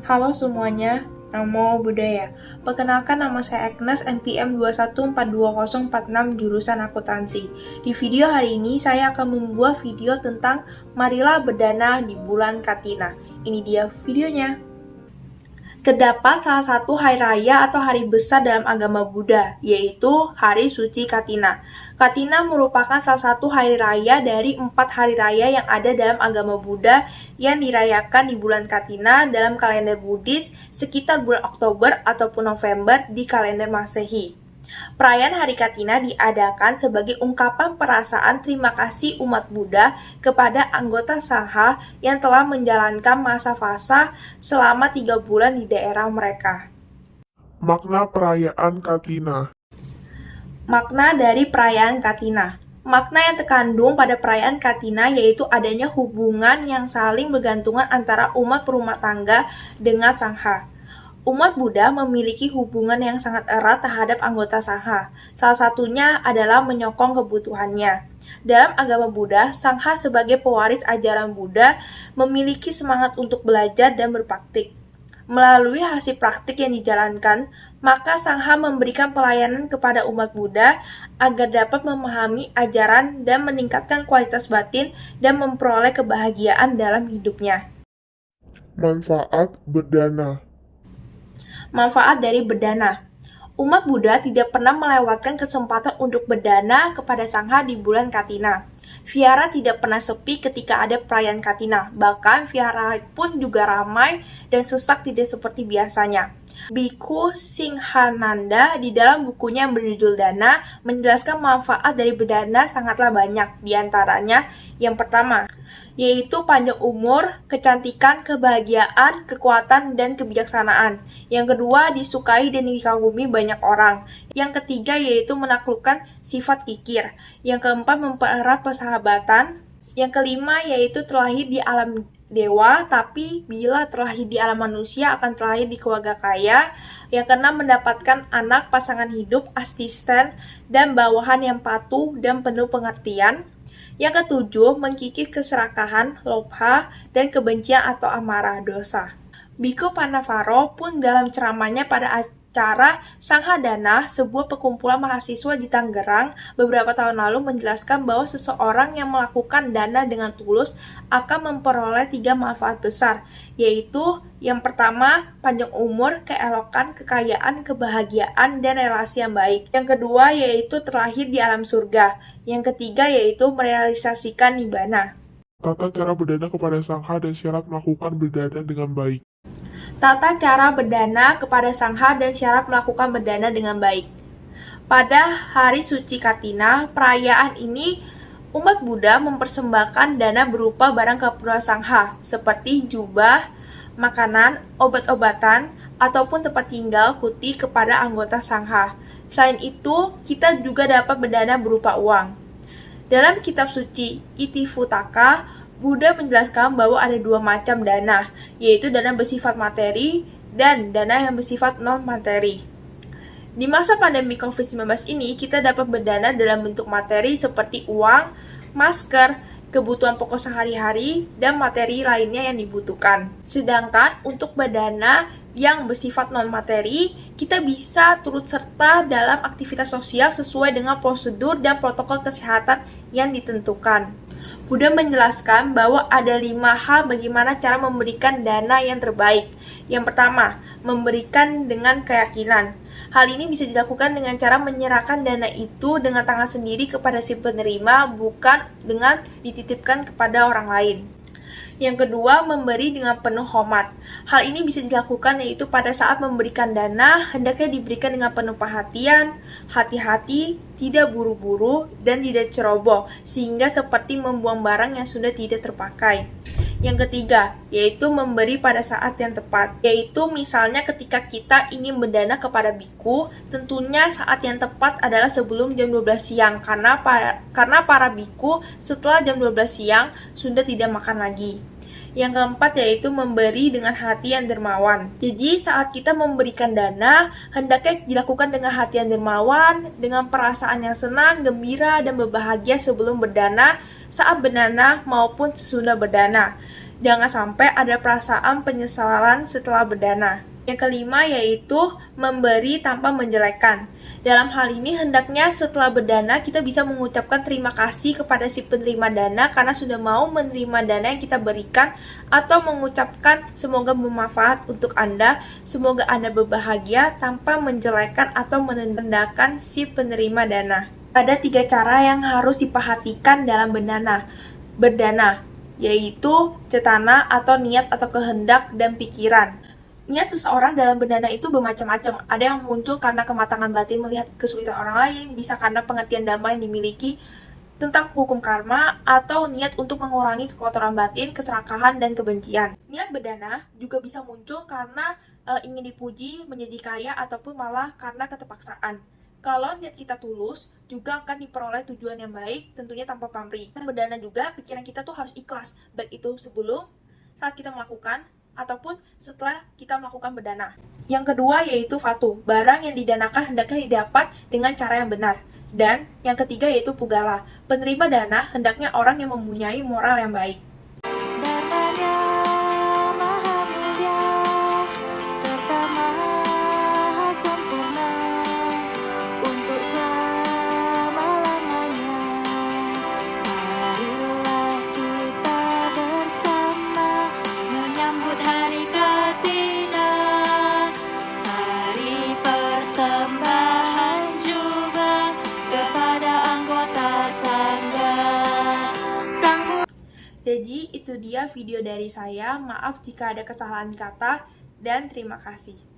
Halo semuanya, Namo Buddhaya. Perkenalkan, nama saya Agnes, NPM 2142046, jurusan akuntansi. Di video hari ini saya akan membuat video tentang marilah berdana di bulan Katina. Ini dia videonya. Terdapat salah satu hari raya atau hari besar dalam agama Buddha, yaitu Hari Suci Katina. Katina merupakan salah satu hari raya dari 4 hari raya yang ada dalam agama Buddha yang dirayakan di bulan Katina dalam kalender Buddhis sekitar bulan Oktober ataupun November di kalender Masehi. Perayaan Hari Katina diadakan sebagai ungkapan perasaan terima kasih umat Buddha kepada anggota Sangha yang telah menjalankan masa fasa selama 3 bulan di daerah mereka. Makna perayaan Katina. Makna dari perayaan Katina. Makna yang terkandung pada perayaan Katina yaitu adanya hubungan yang saling bergantungan antara umat berumah tangga dengan Sangha. Umat Buddha memiliki hubungan yang sangat erat terhadap anggota Sangha. Salah satunya adalah menyokong kebutuhannya. Dalam agama Buddha, Sangha sebagai pewaris ajaran Buddha memiliki semangat untuk belajar dan berpraktik. Melalui hasil praktik yang dijalankan, maka Sangha memberikan pelayanan kepada umat Buddha agar dapat memahami ajaran dan meningkatkan kualitas batin dan memperoleh kebahagiaan dalam hidupnya. Manfaat berdana. Manfaat dari berdana. Umat Buddha tidak pernah melewatkan kesempatan untuk berdana kepada Sangha di bulan Katina. Vihara tidak pernah sepi ketika ada perayaan Katina, bahkan vihara pun juga ramai dan sesak tidak seperti biasanya. Bhikkhu Singhananda di dalam bukunya yang berjudul Dana menjelaskan manfaat dari berdana sangatlah banyak, di antaranya yang pertama, yaitu panjang umur, kecantikan, kebahagiaan, kekuatan, dan kebijaksanaan. Yang kedua, disukai dan dikagumi banyak orang. Yang ketiga, yaitu menaklukkan sifat kikir. Yang keempat, mempererat persahabatan. Yang kelima, yaitu terlahir di alam dewa, tapi bila terlahir di alam manusia akan terlahir di keluarga kaya. Yang keenam, mendapatkan anak, pasangan hidup, asisten, dan bawahan yang patuh dan penuh pengertian. Yang ketujuh, mengkikis keserakahan, lobha, dan kebencian atau amarah dosa. Bhikkhu Panavaro pun dalam ceramahnya pada acara Sanghadana, sebuah perkumpulan mahasiswa di Tangerang beberapa tahun lalu menjelaskan bahwa seseorang yang melakukan dana dengan tulus akan memperoleh 3 manfaat besar, yaitu yang pertama, panjang umur, keelokan, kekayaan, kebahagiaan, dan relasi yang baik. Yang kedua, yaitu terlahir di alam surga. Yang ketiga, yaitu merealisasikan nibbana. Tata cara berdana kepada Sangha dan syarat melakukan berdana dengan baik. Tata cara berdana kepada Sangha dan syarat melakukan berdana dengan baik. Pada hari suci Katina, perayaan ini umat Buddha mempersembahkan dana berupa barang keperluan Sangha seperti jubah, makanan, obat-obatan, ataupun tempat tinggal kuti kepada anggota Sangha. Selain itu, kita juga dapat berdana berupa uang. Dalam kitab suci Itipitaka, Buddha menjelaskan bahwa ada 2 macam dana, yaitu dana bersifat materi dan dana yang bersifat non-materi. Di masa pandemi COVID-19 ini, kita dapat berdana dalam bentuk materi seperti uang, masker, kebutuhan pokok sehari-hari, dan materi lainnya yang dibutuhkan. Sedangkan untuk berdana yang bersifat non-materi, kita bisa turut serta dalam aktivitas sosial sesuai dengan prosedur dan protokol kesehatan yang ditentukan. Buddha menjelaskan bahwa ada 5 hal bagaimana cara memberikan dana yang terbaik. Yang pertama, memberikan dengan keyakinan. Hal ini bisa dilakukan dengan cara menyerahkan dana itu dengan tangan sendiri kepada si penerima, bukan dengan dititipkan kepada orang lain. Yang kedua, memberi dengan penuh hormat. Hal ini bisa dilakukan yaitu pada saat memberikan dana, hendaknya diberikan dengan penuh perhatian, hati-hati, tidak buru-buru, dan tidak ceroboh, sehingga seperti membuang barang yang sudah tidak terpakai. Yang ketiga, yaitu memberi pada saat yang tepat, yaitu misalnya ketika kita ingin berdana kepada biku, tentunya saat yang tepat adalah sebelum jam 12 siang, karena para biku setelah jam 12 siang sudah tidak makan lagi. Yang keempat yaitu memberi dengan hati yang dermawan. Jadi saat kita memberikan dana, hendaknya dilakukan dengan hati yang dermawan, dengan perasaan yang senang, gembira, dan berbahagia sebelum berdana, saat berdana maupun sesudah berdana. Jangan sampai ada perasaan penyesalan setelah berdana. Yang kelima yaitu memberi tanpa menjelekkan. Dalam hal ini hendaknya setelah berdana kita bisa mengucapkan terima kasih kepada si penerima dana karena sudah mau menerima dana yang kita berikan, atau mengucapkan semoga bermanfaat untuk Anda, semoga Anda berbahagia, tanpa menjelekkan atau merendahkan si penerima dana. Ada 3 cara yang harus diperhatikan dalam berdana, yaitu cetana atau niat atau kehendak dan pikiran. Niat seseorang dalam berdana itu bermacam-macam. Ada yang muncul karena kematangan batin melihat kesulitan orang lain, bisa karena pengertian damai yang dimiliki tentang hukum karma, atau niat untuk mengurangi kekotoran batin, keserakahan, dan kebencian. Niat berdana juga bisa muncul karena ingin dipuji, menjadi kaya, ataupun malah karena keterpaksaan. Kalau niat kita tulus, juga akan diperoleh tujuan yang baik, tentunya tanpa pamrih. Berdana juga, pikiran kita tuh harus ikhlas, baik itu sebelum, saat kita melakukan, ataupun setelah kita melakukan berdana. Yang kedua yaitu fatu, barang yang didanakan hendaknya didapat dengan cara yang benar. Dan yang ketiga yaitu pugala, penerima dana hendaknya orang yang mempunyai moral yang baik. Dharmanya maha mulia serta maha sempurna untuk selama-lamanya. Marilah kita bersama menyambut hari Katina, hari persembahan jubah kepada anggota sangga. Jadi itu dia video dari saya, maaf jika ada kesalahan kata, dan terima kasih.